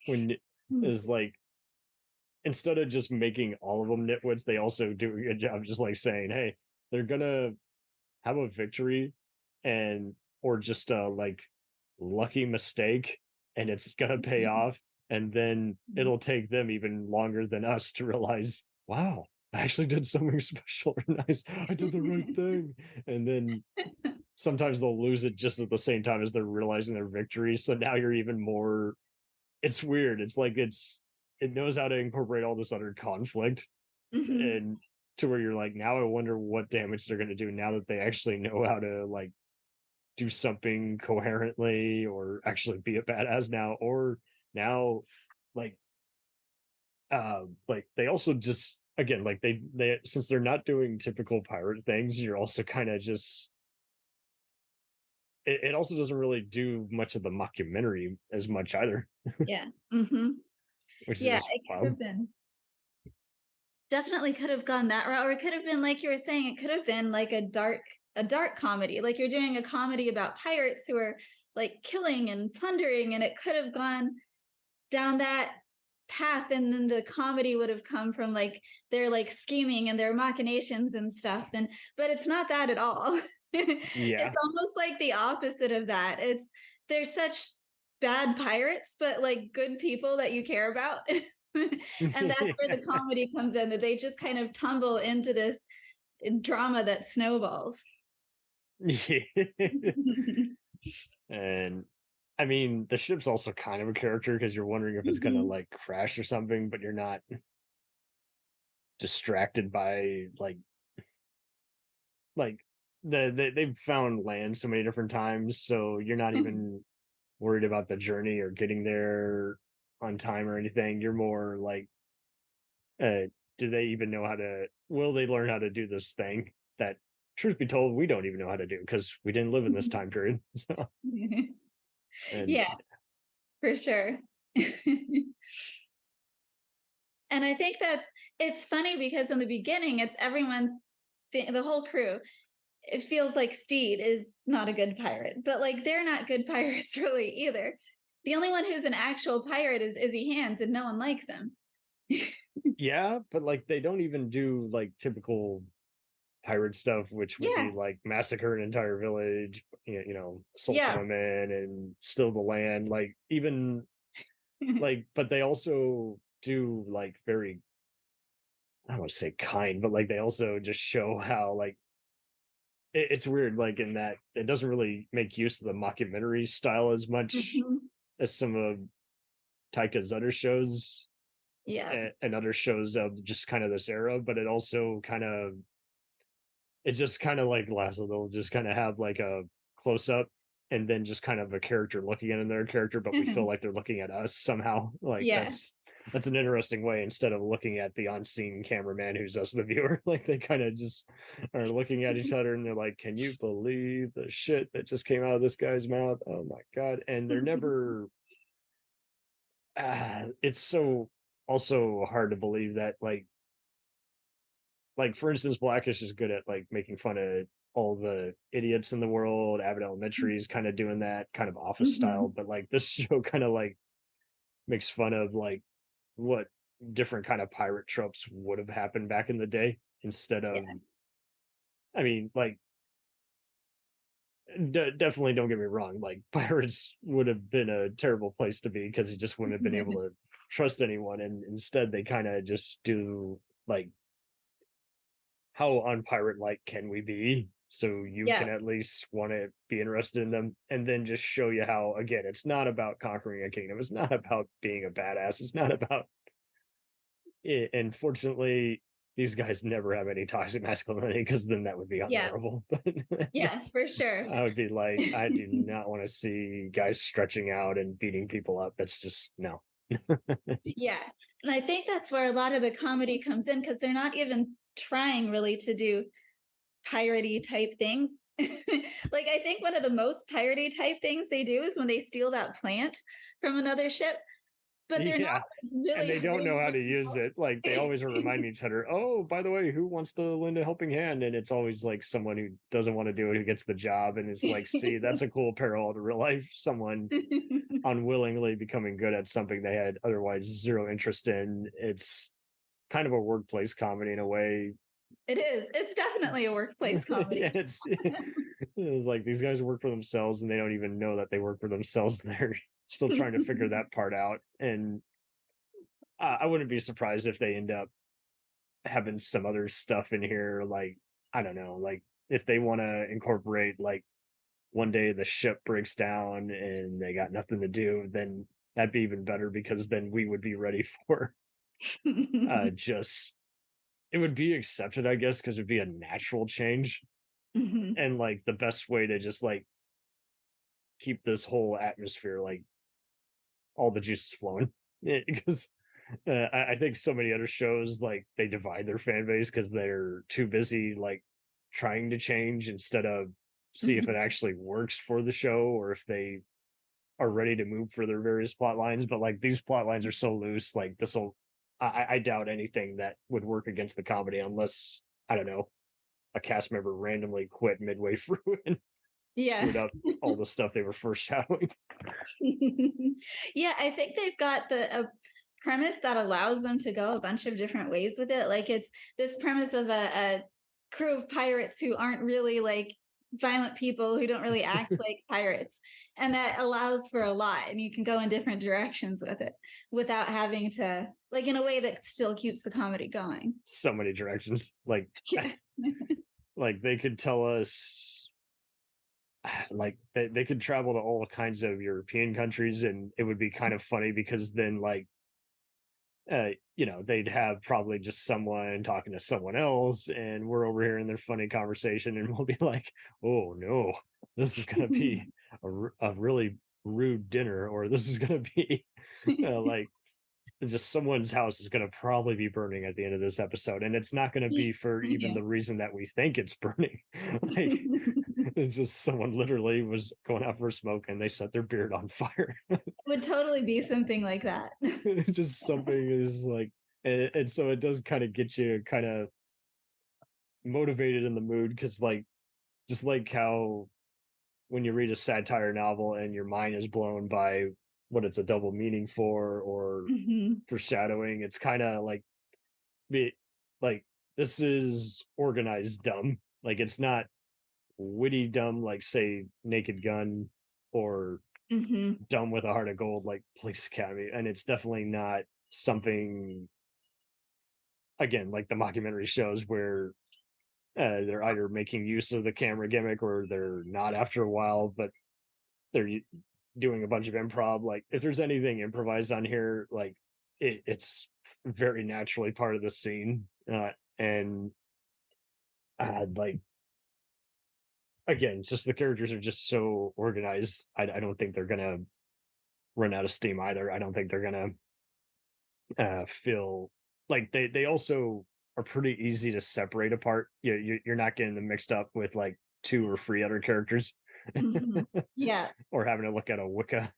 when is like, instead of just making all of them nitwits, they also do a good job just like saying, hey, they're gonna have a victory or just a like lucky mistake, and it's gonna pay off, and then it'll take them even longer than us to realize, wow, I actually did something special or nice. I did the right thing. And then sometimes they'll lose it just at the same time as they're realizing their victory. So now you're even more, it's weird. It's like it knows how to incorporate all this other conflict and to where you're like, now I wonder what damage they're gonna do now that they actually know how to like do something coherently or actually be a badass now, or now like like they also just again like they since they're not doing typical pirate things, you're also kind of just it also doesn't really do much of the mockumentary as much either. Yeah. Mm-hmm. Which Yeah, is it could wild. have been. Definitely could have gone that route, or it could have been like you were saying, it could have been like a dark comedy. Like you're doing a comedy about pirates who are like killing and plundering, and it could have gone down that path, and then the comedy would have come from like their like scheming and their machinations and stuff. And but it's not that at all. Yeah. It's almost like the opposite of that. It's they're such bad pirates, but like good people that you care about. And that's where the comedy comes in, that they just kind of tumble into this drama that snowballs. And I mean, the ship's also kind of a character because you're wondering if it's gonna Mhm. like crash or something, but you're not distracted by like they've found land so many different times, so you're not even worried about the journey or getting there on time or anything. You're more like, do they even know how to? Will they learn how to do this thing that, truth be told, we don't even know how to do because we didn't live in this time period. So, and Yeah, for sure. And I think it's funny because in the beginning, it's everyone, the whole crew, it feels like Steed is not a good pirate, but like they're not good pirates really either. The only one who's an actual pirate is Izzy Hands, and no one likes him. yeah, but like they don't even do like typical pirate stuff, which would Yeah. be like massacre an entire village, assault Yeah. women and steal the land. Like even like, but they also do like very, I don't want to say kind, but like they also just show how like it's weird, like in that it doesn't really make use of the mockumentary style as much Mhm. as some of Taika's other shows Yeah. and other shows of just kind of this era, but it also kind of it just kind of like Lasso, they'll just kind of have like a close up and then just kind of a character looking at another character, but we feel like they're looking at us somehow. Like Yeah. that's an interesting way instead of looking at the on-scene cameraman who's us the viewer. Like they kind of just are looking at each other and they're like, can you believe the shit that just came out of this guy's mouth? Oh my god. And they're never it's so also hard to believe that like for instance, Blackish is good at like making fun of all the idiots in the world. Abbott Elementary is kind of doing that kind of office style, but like this show kind of like makes fun of like what different kind of pirate tropes would have happened back in the day instead of I mean like definitely don't get me wrong, like pirates would have been a terrible place to be because you just wouldn't have been able to trust anyone, and instead they kind of just do like how unpirate like can we be so you can at least want to be interested in them, and then just show you how again it's not about conquering a kingdom, it's not about being a badass, it's not about it. And fortunately these guys never have any toxic masculinity because then that would be unbearable. Yeah, for sure. I would be like, I do not want to see guys stretching out and beating people up. That's just no. Yeah. And I think that's where a lot of the comedy comes in, because they're not even trying really to do piratey type things. Like I think one of the most piratey type things they do is when they steal that plant from another ship. But they're not really, and they don't know how to use it. Like they always are reminding each other, oh, by the way, who wants to lend a helping hand? And it's always like someone who doesn't want to do it who gets the job, and it's like, see, that's a cool parallel to real life. Someone unwillingly becoming good at something they had otherwise zero interest in. It's kind of a workplace comedy in a way. It is. It's definitely a workplace comedy. It's like these guys work for themselves and they don't even know that they work for themselves. They're still trying to figure that part out. And I wouldn't be surprised if they end up having some other stuff in here. Like, I don't know, like if they want to incorporate like one day the ship breaks down and they got nothing to do, then that'd be even better because then we would be ready for just it would be accepted, I guess, because it'd be a natural change. And like the best way to just like keep this whole atmosphere like all the juices flowing, because I think so many other shows, like, they divide their fan base because they're too busy, like, trying to change instead of see if it actually works for the show or if they are ready to move for their various plot lines. But like these plot lines are so loose, like I doubt anything that would work against the comedy unless, I don't know, a cast member randomly quit midway through and screwed up all the stuff they were foreshadowing. Yeah, I think they've got a premise that allows them to go a bunch of different ways with it. Like it's this premise of a crew of pirates who aren't really like violent people, who don't really act like pirates, and that allows for a lot, and you can go in different directions with it without having to, like, in a way that still keeps the comedy going. So many directions. Like, like they could tell us, like they could travel to all kinds of European countries and it would be kind of funny because then like you know, they'd have probably just someone talking to someone else and we're over here in their funny conversation and we'll be like, oh no, this is going to be a really rude dinner, or this is going to be like just someone's house is going to probably be burning at the end of this episode, and it's not going to be for even the reason that we think it's burning. Like it's just someone literally was going out for a smoke and they set their beard on fire. It would totally be something like that. It's just something is like, and so it does kind of get you kind of motivated in the mood, because like just like how when you read a satire novel and your mind is blown by what it's a double meaning for or foreshadowing, it's kind of like this is organized dumb. Like it's not witty dumb like say Naked Gun or dumb with a heart of gold like Police Academy, and it's definitely not something, again, like the mockumentary shows where they're either making use of the camera gimmick or they're not after a while, but they're doing a bunch of improv. Like if there's anything improvised on here, like it's very naturally part of the scene, and like again, just the characters are just so organized. I don't think they're gonna run out of steam either. I don't think they're gonna feel like they also are pretty easy to separate apart. You're not getting them mixed up with like 2 or 3 other characters. Yeah. Or having to look at a Wicca.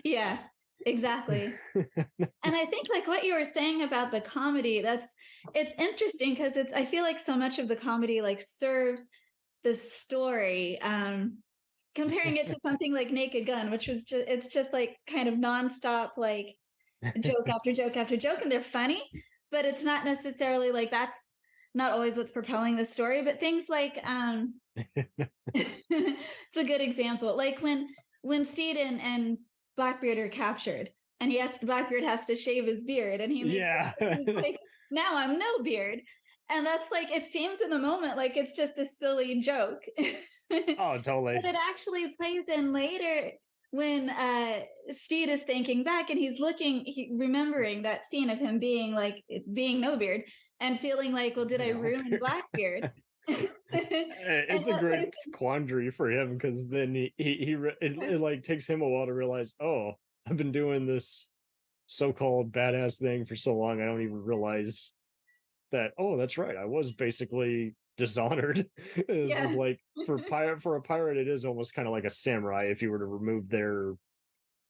Yeah, exactly. And I think like what you were saying about the comedy, it's interesting because I feel like so much of the comedy like serves the story, comparing it to something like Naked Gun, which was it's just like kind of nonstop, like joke after joke after joke, and they're funny, but it's not necessarily like that's not always what's propelling the story. But things like it's a good example, like when Steed and Blackbeard are captured and Blackbeard has to shave his beard, and he's like, now I'm no beard, and that's like, it seems in the moment like it's just a silly joke. Oh, totally. But it actually plays in later when Steed is thinking back and he's remembering that scene of him being no beard and feeling like, well, did I ruin Blackbeard? It's a great quandary for him, because then it like takes him a while to realize, oh, I've been doing this so-called badass thing for so long, I don't even realize that, oh, that's right, I was basically dishonored. It's like for a pirate, it is almost kind of like a samurai if you were to remove their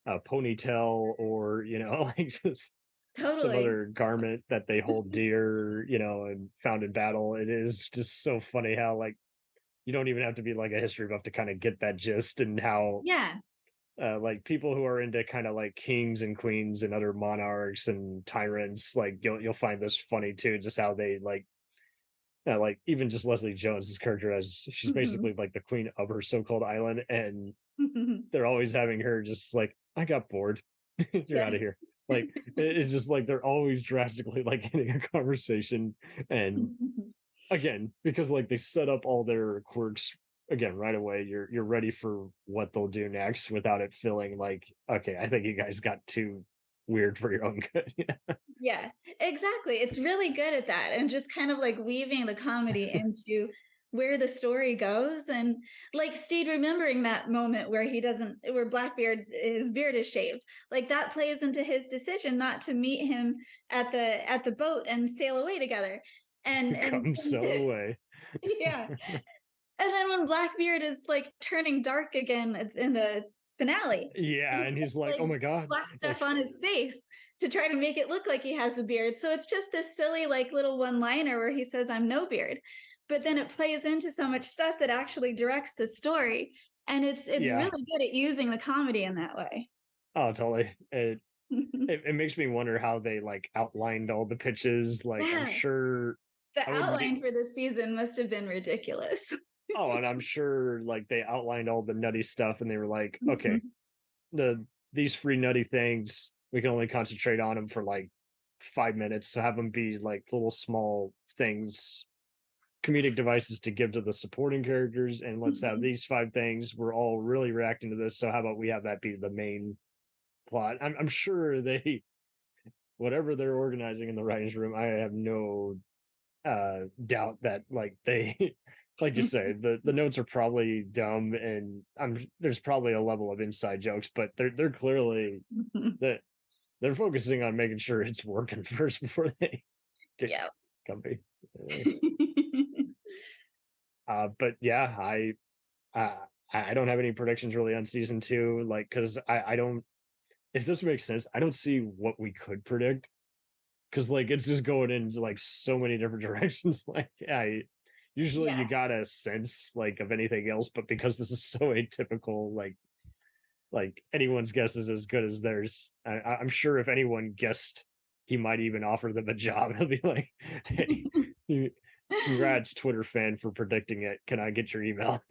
ponytail or, you know, like just some other garment that they hold dear, you know, and found in battle. It is just so funny how like you don't even have to be like a history buff to kind of get that gist, and how like people who are into kind of like kings and queens and other monarchs and tyrants, like you'll find this funny too, just how they like even just Leslie Jones's character, as she's basically like the queen of her so-called island, and they're always having her just like, I got bored. You're out of here. Like it's just like they're always drastically like ending a conversation, and again, because like they set up all their quirks again right away, you're ready for what they'll do next without it feeling like, okay, I think you guys got too weird for your own good. Yeah, exactly. It's really good at that, and just kind of like weaving the comedy into where the story goes. And like Steed remembering that moment where where Blackbeard, his beard is shaved, like that plays into his decision not to meet him at the boat and sail away together. And Come sail away. Yeah. And then when Blackbeard is like turning dark again in the finale. Yeah, and he's like, oh my God. Black stuff on his face to try to make it look like he has a beard. So it's just this silly like little one-liner where he says, I'm no beard. But then it plays into so much stuff that actually directs the story. And it's really good at using the comedy in that way. Oh, totally. It makes me wonder how they like outlined all the pitches. Like, Yeah. I'm sure the outline for this season must have been ridiculous. Oh, and I'm sure like they outlined all the nutty stuff and they were like, okay, these free nutty things, we can only concentrate on them for like 5 minutes. So have them be like little small things, comedic devices to give to the supporting characters. And let's have these 5 things. We're all really reacting to this. So how about we have that be the main plot? I'm sure they, whatever they're organizing in the writers' room, I have no doubt that like they like you say, the notes are probably dumb, and there's probably a level of inside jokes, but they're clearly that they're focusing on making sure it's working first before they get comfy. But yeah, I don't have any predictions really on season 2, like, because I don't, if this makes sense, I don't see what we could predict, because like it's just going into like so many different directions. Like usually you got a sense like of anything else, but because this is so atypical, like anyone's guess is as good as theirs. I'm sure if anyone guessed he might even offer them a job, he'll be like, hey, congrats Twitter fan for predicting it, can I get your email?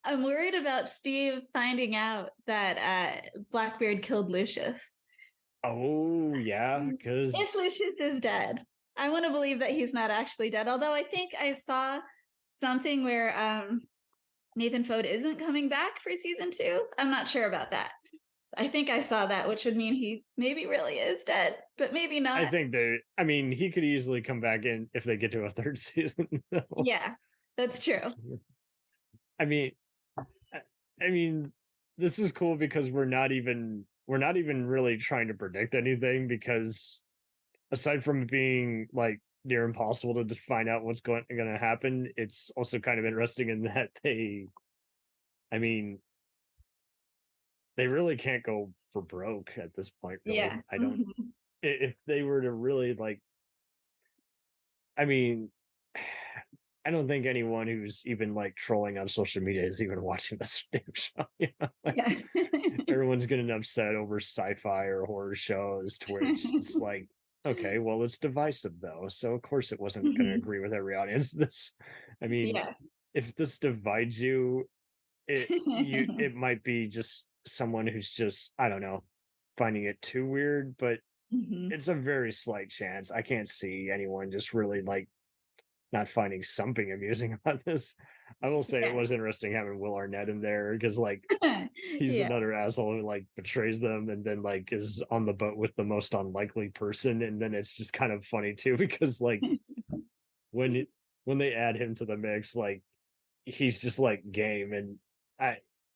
I'm worried about Steve finding out that Blackbeard killed Lucius. Oh yeah, because if Lucius is dead, I want to believe that he's not actually dead. Although I think I saw something where Nathan Fode isn't coming back for season 2. I'm not sure about that. I think I saw that, which would mean he maybe really is dead, but maybe not. I think he could easily come back in if they get to a 3rd season. Yeah, that's true. I mean, this is cool because we're not even really trying to predict anything, because aside from being like near impossible to find out what's going to happen, it's also kind of interesting in that they really can't go for broke at this point. Really. Yeah. I don't, if they were to really like, I don't think anyone who's even like trolling on social media is even watching this damn show. Everyone's getting upset over sci-fi or horror shows to where it's just like, okay, well, it's divisive though, so of course it wasn't going to agree with every audience. If this divides you, it might be just someone who's just, I don't know, finding it too weird, but it's a very slight chance. I can't see anyone just really like not finding something amusing about this. I will say it was interesting having Will Arnett in there, because like he's another asshole who like betrays them and then like is on the boat with the most unlikely person, and then it's just kind of funny too, because like when they add him to the mix, like he's just like game. And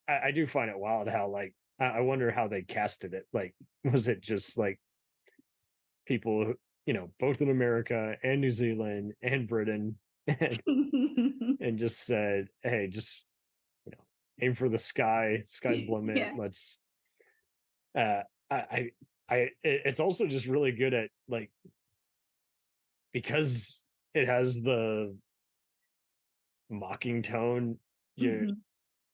I do find it wild how like I wonder how they casted it. Like, was it just like people, both in America and New Zealand and Britain, and just said, hey, just aim for the sky, sky's the limit. Let's it's also just really good at like, because it has the mocking tone,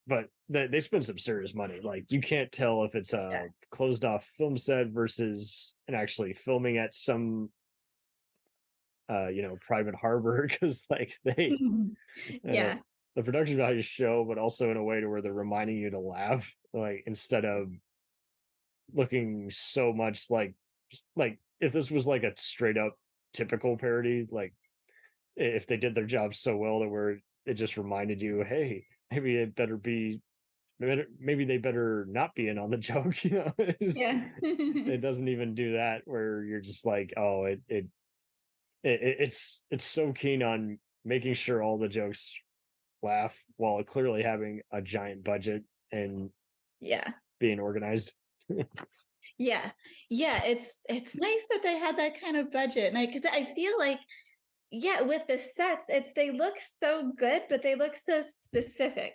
but they spend some serious money. Like, you can't tell if it's a closed off film set versus an actually filming at some private harbor, because like they the production value show, but also in a way to where they're reminding you to laugh, like instead of looking so much like if this was like a straight up typical parody, like if they did their job so well that where it just reminded you, hey, maybe they better not be in on the joke. It doesn't even do that, where you're just like, oh, it's so keen on making sure all the jokes laugh while clearly having a giant budget and Yeah. being organized. Yeah. Yeah, it's nice that they had that kind of budget. And because I feel like, yeah, with the sets, they look so good, but they look so specific.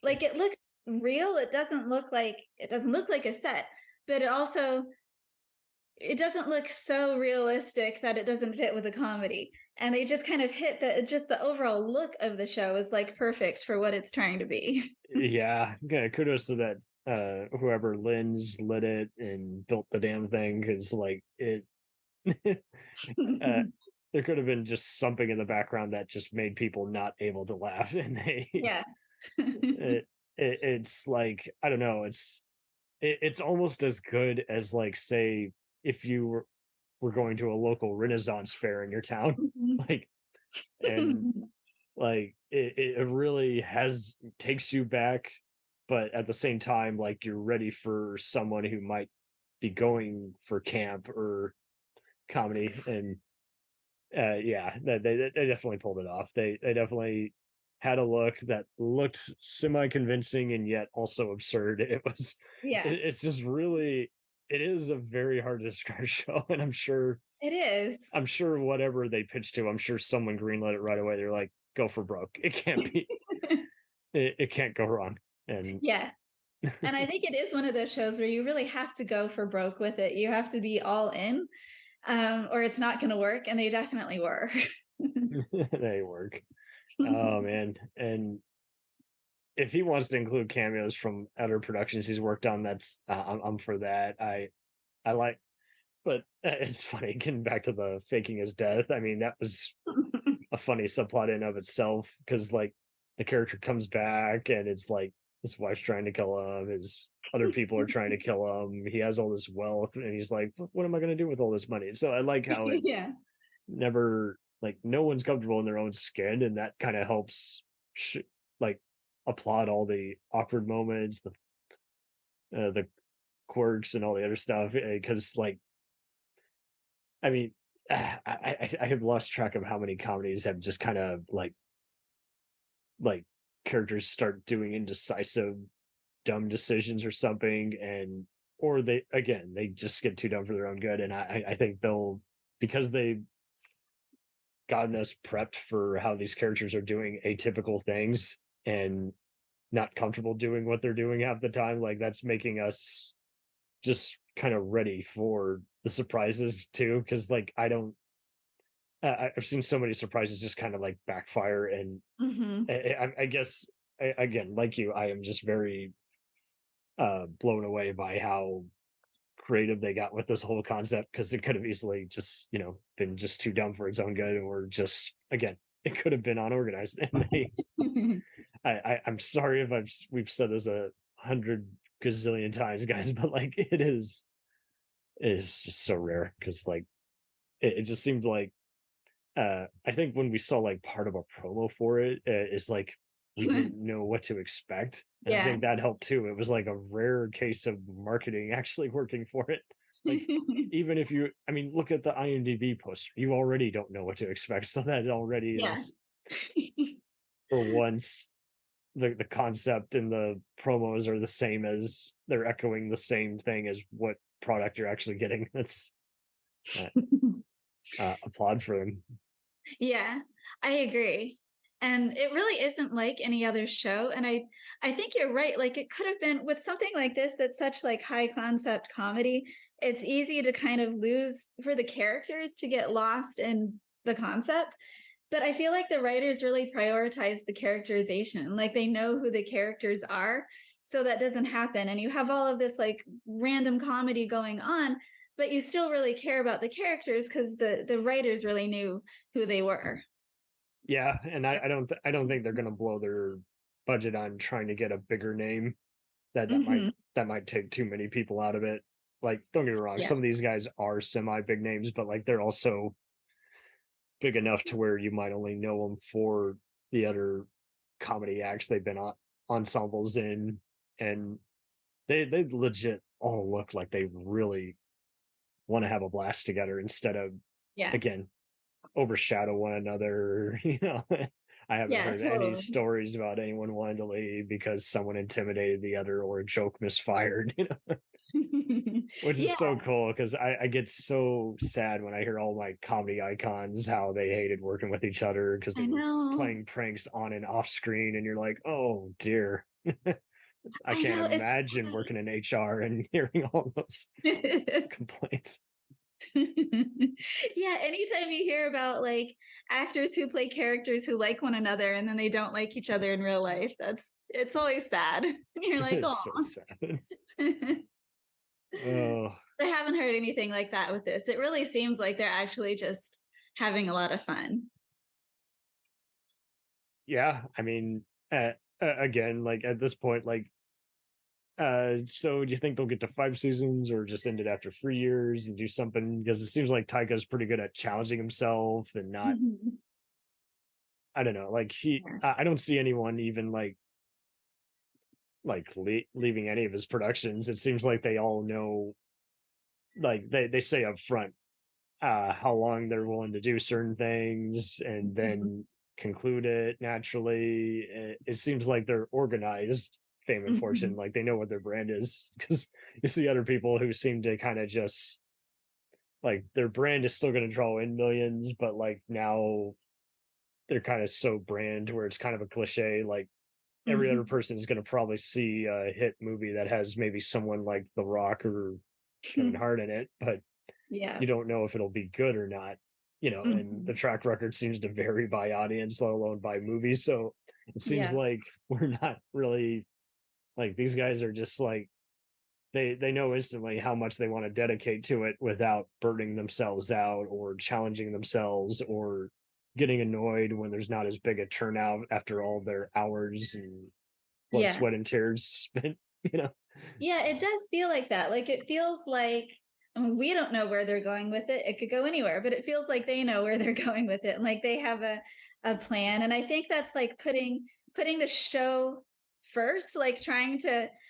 Like it looks real. It doesn't look like a set, but it doesn't look so realistic that it doesn't fit with a comedy. And they just kind of hit the overall look of the show is like perfect for what it's trying to be. Yeah, kudos to that whoever lit it and built the damn thing, because like it there could have been just something in the background that just made people not able to laugh, and Yeah. it's like, I don't know, it's almost as good as, like, say if you were going to a local Renaissance fair in your town, like, and like it really takes you back, but at the same time, like, you're ready for someone who might be going for camp or comedy. And yeah, they definitely pulled it off. They definitely had a look that looked semi convincing and yet also absurd. Yeah. It's just really, it is a very hard to describe show, and I'm sure whatever they pitched to, I'm sure someone greenlit it right away. They're like, go for broke. It can't be it can't go wrong. And Yeah. And I think it is one of those shows where you really have to go for broke with it. You have to be all in, or it's not going to work. And they definitely were. they work. Oh man. And if he wants to include cameos from other productions he's worked on, that's I'm for that. I like, but it's funny getting back to the faking his death. I mean, that was a funny subplot in of itself, because like the character comes back and it's like his wife's trying to kill him, his other people are trying to kill him, he has all this wealth, and he's like, what am I going to do with all this money? So I like how it's never, like, no one's comfortable in their own skin, and that kind of helps like applaud all the awkward moments, the quirks and all the other stuff, because like, I mean, I have lost track of how many comedies have just kind of like characters start doing indecisive dumb decisions or something, and or they just get too dumb for their own good. And I think they'll, because they've gotten us prepped for how these characters are doing atypical things and not comfortable doing what they're doing half the time, like that's making us just kind of ready for the surprises too, because like I've seen so many surprises just kind of like backfire. And I guess again, like you, I am just very blown away by how creative they got with this whole concept, because it could have easily just, been just too dumb for its own good, or just, again, it could have been unorganized. And I'm sorry if we've said this 100 gazillion times, guys, but like it is just so rare, because like it just seemed like I think when we saw like part of a promo for it, it's like we didn't know what to expect. And I think that helped too. It was like a rare case of marketing actually working for it. Like, even if look at the IMDb poster, you already don't know what to expect. So that already is, for once, the concept and the promos are the same, as they're echoing the same thing as what product you're actually getting. That's applaud for them. Yeah, I agree. And it really isn't like any other show. And I think you're right. Like, it could have been with something like this, that's such like high concept comedy. It's easy to kind of lose for the characters to get lost in the concept. But I feel like the writers really prioritize the characterization. Like, they know who the characters are, so that doesn't happen. And you have all of this like random comedy going on, but you still really care about the characters because the writers really knew who they were. Yeah, and I don't think they're going to blow their budget on trying to get a bigger name. That might take too many people out of it. Like, don't get me wrong, some of these guys are semi big names, but like they're also big enough to where you might only know them for the other comedy acts they've been on ensembles in, and they legit all look like they really want to have a blast together, instead of again, overshadow one another. I haven't heard any totally. stories about anyone wanting to leave because someone intimidated the other or a joke misfired. Which is so cool because I get so sad when I hear all my comedy icons how they hated working with each other because they were playing pranks on and off screen, and you're like, oh dear. I can't imagine working in HR and hearing all those complaints. Yeah, anytime you hear about like actors who play characters who like one another and then they don't like each other in real life, it's always sad. You're like, oh, so sad. Oh, I haven't heard anything like that with this. It really seems like they're actually just having a lot of fun. Yeah, I mean, again, like at this point, like, so do you think they'll get to 5 seasons or just end it after 3 years and do something? Because it seems like Taika's pretty good at challenging himself and not. I don't know, like I don't see anyone even like leaving any of his productions. It seems like they all know, like they say up front how long they're willing to do certain things and then conclude it naturally. It seems like they're organized, Fame and Fortune, like they know what their brand is, because you see other people who seem to kind of just like their brand is still going to draw in millions, but like now they're kind of so brand where it's kind of a cliche. Like every other person is going to probably see a hit movie that has maybe someone like The Rock or Kevin Hart in it, but you don't know if it'll be good or not, and the track record seems to vary by audience, let alone by movie. So it seems like we're not really like, these guys are just like, they know instantly how much they want to dedicate to it without burning themselves out or challenging themselves or getting annoyed when there's not as big a turnout after all their hours and blood, sweat, and tears spent, Yeah, it does feel like that. Like it feels like, I mean, we don't know where they're going with it. It could go anywhere, but it feels like they know where they're going with it. And like they have a plan. And I think that's like putting the show first, like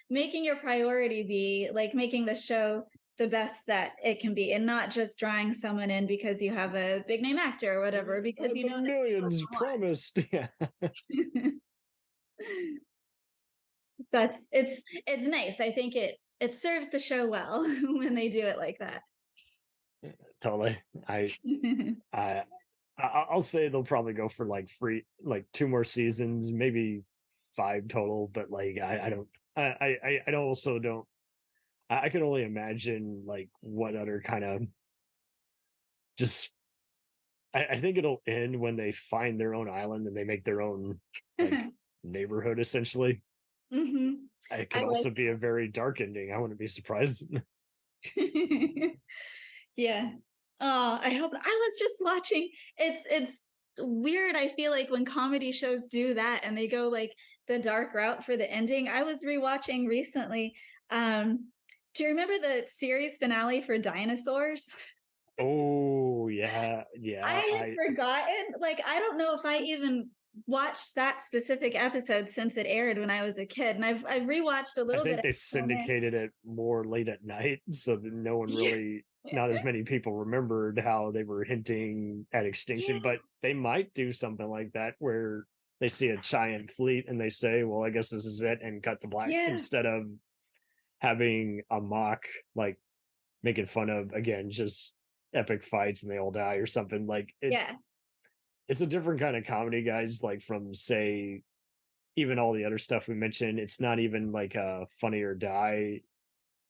making your priority be like making the show the best that it can be, and not just drawing someone in because you have a big name actor or whatever, because you know millions promised. Yeah. It's nice. I think it serves the show well when they do it like that. Totally. I'll say they'll probably go for like 2 more seasons, maybe 5 total, but like I also don't. I can only imagine like what other kind of just. I think it'll end when they find their own island and they make their own like neighborhood, essentially. It could also be a very dark ending. I wouldn't be surprised. Yeah. Oh, I hope. I was just watching. It's weird. I feel like when comedy shows do that and they go like the dark route for the ending. I was rewatching recently. Do you remember the series finale for Dinosaurs? Oh yeah. I had forgotten. Like I don't know if I even watched that specific episode since it aired when I was a kid, and I've rewatched a little bit. I think they syndicated it more late at night, so that no one really, not as many people remembered how they were hinting at extinction. But they might do something like that where they see a giant fleet and they say, "Well, I guess this is it," and cut to black instead of having a mock, like making fun of again just epic fights and they all die or something like it. It's a different kind of comedy, guys, like from, say, even all the other stuff we mentioned. It's not even like a Funny or Die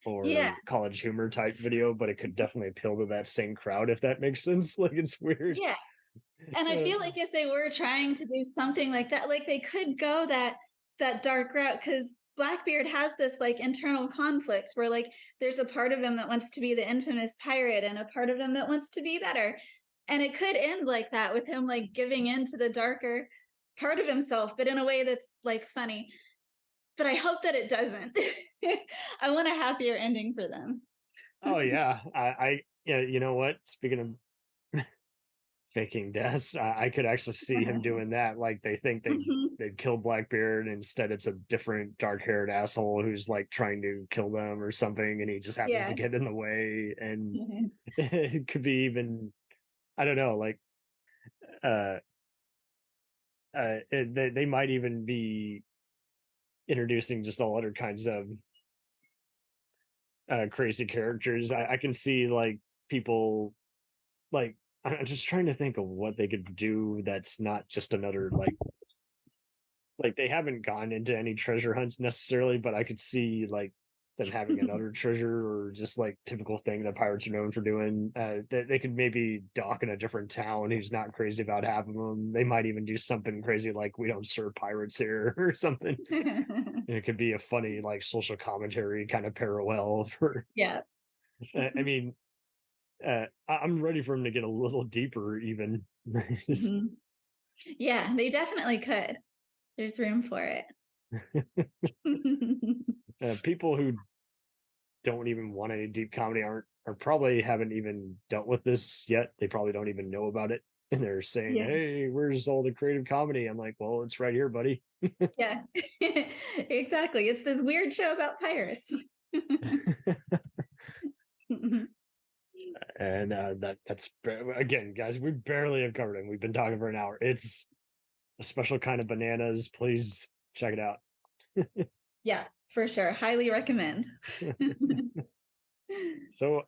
or College Humor type video, but it could definitely appeal to that same crowd, if that makes sense. Like, it's weird. Yeah. And I feel like if they were trying to do something like that, like they could go that dark route, because Blackbeard has this like internal conflict where like there's a part of him that wants to be the infamous pirate and a part of him that wants to be better. And it could end like that with him like giving in to the darker part of himself, but in a way that's like funny. But I hope that it doesn't. I want a happier ending for them. Oh yeah. Yeah, you know what? Speaking of faking deaths, I could actually see him doing that. Like they think they'd kill Blackbeard, and instead it's a different dark-haired asshole who's like trying to kill them or something, and he just happens to get in the way. And it could be even, I don't know, like they might even be introducing just all other kinds of crazy characters. I can see like people like I'm just trying to think of what they could do that's not just another like they haven't gone into any treasure hunts necessarily, but I could see like them having another treasure or just like typical thing that pirates are known for doing. They could maybe dock in a different town who's not crazy about having them. They might even do something crazy like we don't serve pirates here or something. It could be a funny like social commentary kind of parallel for. Yeah. I mean, I'm ready for him to get a little deeper even. Mm-hmm. Yeah, they definitely could. There's room for it. People who don't even want any deep comedy or probably haven't even dealt with this yet. They probably don't even know about it. And they're saying, hey, where's all the creative comedy? I'm like, well, it's right here, buddy. Yeah, exactly. It's this weird show about pirates. And that's, again, guys, we barely have covered it. We've been talking for an hour. It's a special kind of bananas. Please check it out. Yeah, for sure. Highly recommend. So,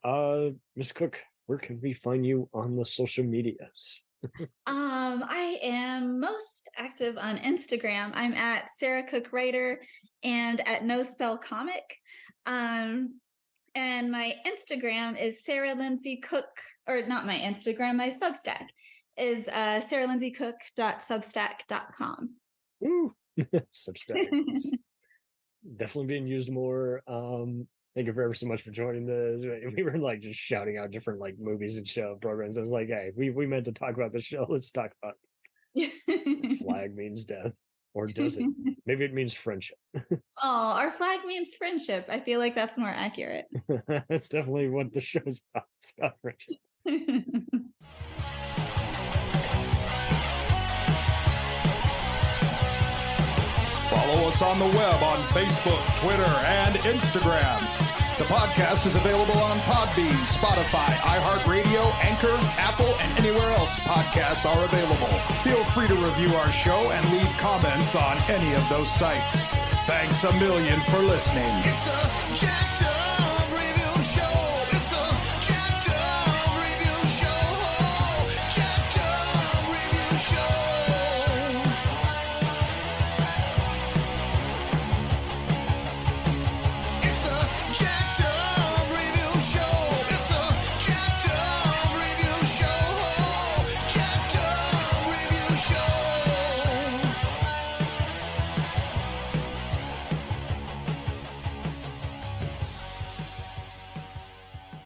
Ms. Cooke, where can we find you on the social medias? I am most active on Instagram. I'm at Sarah Cooke Writer and at No Spell Comic. And my Instagram is Sarah Lindsay Cooke, or not my Instagram, my Substack is sarahlindsaycooke.substack.com. Woo! Substack. Definitely being used more. Thank you ever so much for joining this. We were like just shouting out different like movies and show programs. I was like, hey, we meant to talk about the show. Let's talk about flag means death. Or does it? Maybe it means friendship. Oh, our flag means friendship. I feel like that's more accurate. That's definitely what the show's about. It's about friendship. Follow us on the web on Facebook, Twitter, and Instagram. The podcast is available on Podbean, Spotify, iHeartRadio, Anchor, Apple, and anywhere else podcasts are available. Feel free to review our show and leave comments on any of those sites. Thanks a million for listening. It's a jacked up